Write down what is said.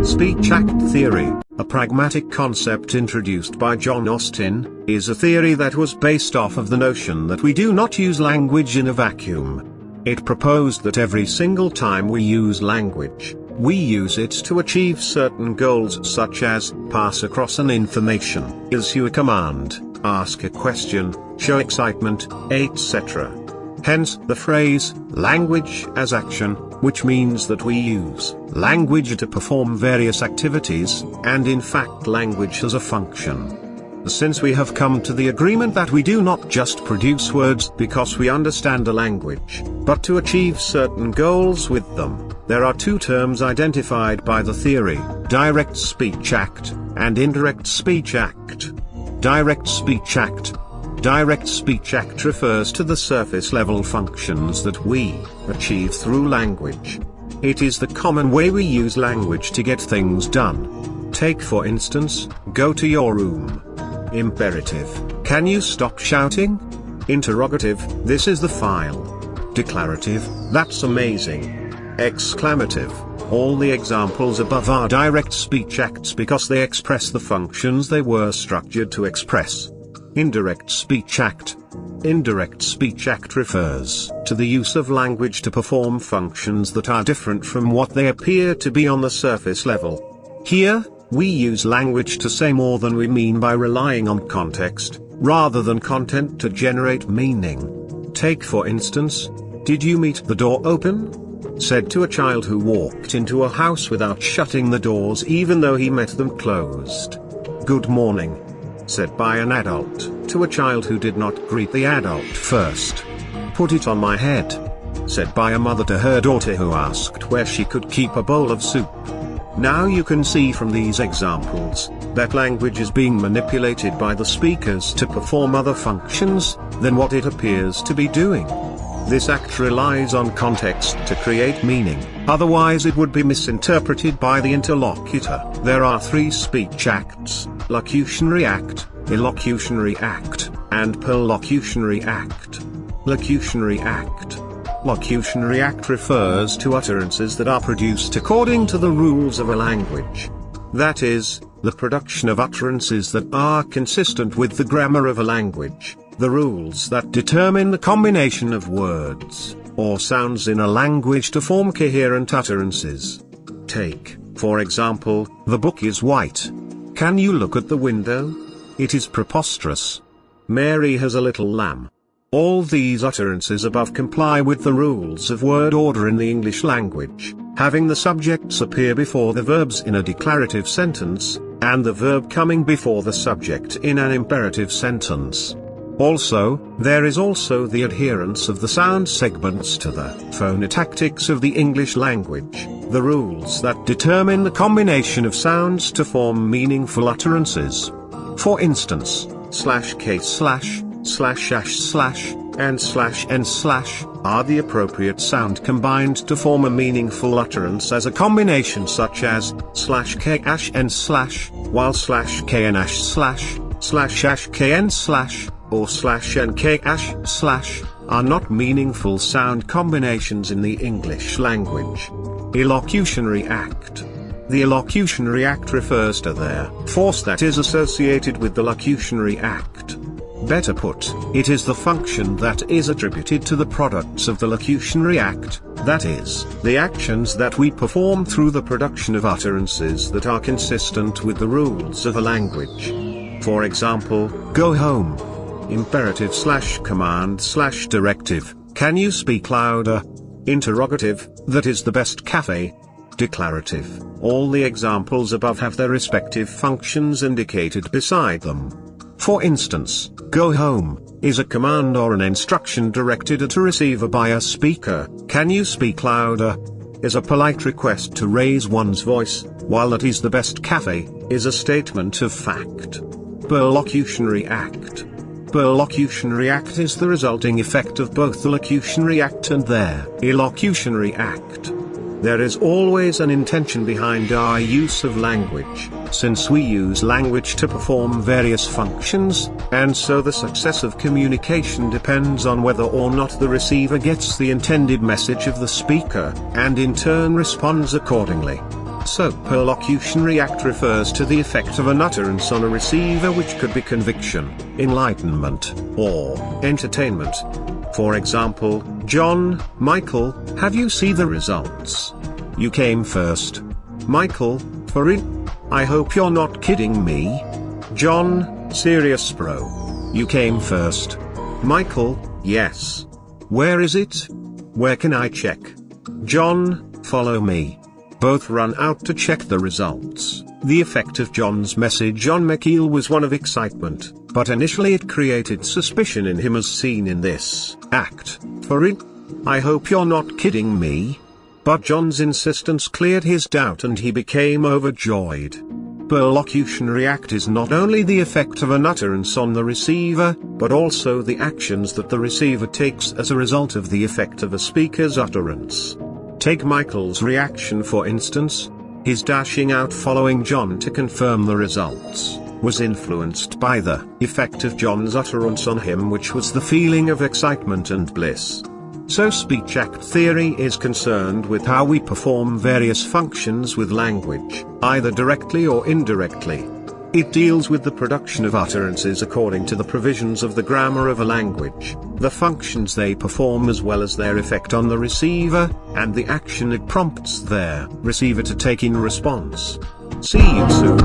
Speech Act theory, a pragmatic concept introduced by John Austin, is a theory that was based off of the notion that we do not use language in a vacuum. It proposed that every single time we use language, we use it to achieve certain goals such as, pass across an information, issue a command, ask a question, show excitement, etc. Hence the phrase, language as action, which means that we use language to perform various activities, and in fact language has a function. Since we have come to the agreement that we do not just produce words because we understand a language, but to achieve certain goals with them, there are two terms identified by the theory, direct speech act, and indirect speech act. Direct speech act. Direct speech act refers to the surface-level functions that we achieve through language. It is the common way we use language to get things done. Take for instance, go to your room. Imperative, can you stop shouting? Interrogative, this is the file. Declarative, that's amazing. Exclamative, all the examples above are direct speech acts because they express the functions they were structured to express. Indirect speech act. Indirect speech act refers to the use of language to perform functions that are different from what they appear to be on the surface level. Here, we use language to say more than we mean by relying on context, rather than content to generate meaning. Take for instance, did you meet the door open? Said to a child who walked into a house without shutting the doors even though he met them closed. Good morning. Said by an adult to a child who did not greet the adult first. Put it on my head. Said by a mother to her daughter who asked where she could keep a bowl of soup. Now you can see from these examples, that language is being manipulated by the speakers to perform other functions, than what it appears to be doing. This act relies on context to create meaning, otherwise it would be misinterpreted by the interlocutor. There are three speech acts, Locutionary act, Illocutionary act, and Perlocutionary act. Locutionary act. Locutionary act refers to utterances that are produced according to the rules of a language. That is, the production of utterances that are consistent with the grammar of a language, the rules that determine the combination of words, or sounds in a language to form coherent utterances. Take, for example, the book is white. Can you look at the window? It is preposterous. Mary has a little lamb. All these utterances above comply with the rules of word order in the English language, having the subjects appear before the verbs in a declarative sentence, and the verb coming before the subject in an imperative sentence. Also, there is also the adherence of the sound segments to the phonotactics of the English language, the rules that determine the combination of sounds to form meaningful utterances. For instance, /k/, /ash/ and /n/ are the appropriate sound combined to form a meaningful utterance as a combination such as /k/n/, while /kn/, /ashkn/ or /nk// are not meaningful sound combinations in the English language. Illocutionary act. The Illocutionary act refers to the force that is associated with the locutionary act. Better put, it is the function that is attributed to the products of the locutionary act, that is, the actions that we perform through the production of utterances that are consistent with the rules of a language. For example, go home. Imperative/command/directive, can you speak louder? Interrogative, that is the best cafe. Declarative, all the examples above have their respective functions indicated beside them. For instance, go home is a command or an instruction directed at a receiver by a speaker. Can you speak louder? Is a polite request to raise one's voice, while that is the best cafe is a statement of fact. Perlocutionary act. Perlocutionary act is the resulting effect of both the locutionary act and their illocutionary act. There is always an intention behind our use of language, since we use language to perform various functions, and so the success of communication depends on whether or not the receiver gets the intended message of the speaker, and in turn responds accordingly. So perlocutionary act refers to the effect of an utterance on a receiver, which could be conviction, enlightenment, or entertainment. For example, John, Michael, have you seen the results? You came first. Michael, for it? I hope you're not kidding me. John, serious bro. You came first. Michael, yes. Where is it? Where can I check? John, follow me. Both run out to check the results. The effect of John's message on Michael was one of excitement, but initially it created suspicion in him as seen in this act. For it? I hope you're not kidding me. But John's insistence cleared his doubt and he became overjoyed. Perlocutionary act is not only the effect of an utterance on the receiver, but also the actions that the receiver takes as a result of the effect of a speaker's utterance. Take Michael's reaction for instance. His dashing out following John to confirm the results was influenced by the effect of John's utterance on him, which was the feeling of excitement and bliss. So speech act theory is concerned with how we perform various functions with language, either directly or indirectly. It deals with the production of utterances according to the provisions of the grammar of a language, the functions they perform as well as their effect on the receiver, and the action it prompts their receiver to take in response. See you soon.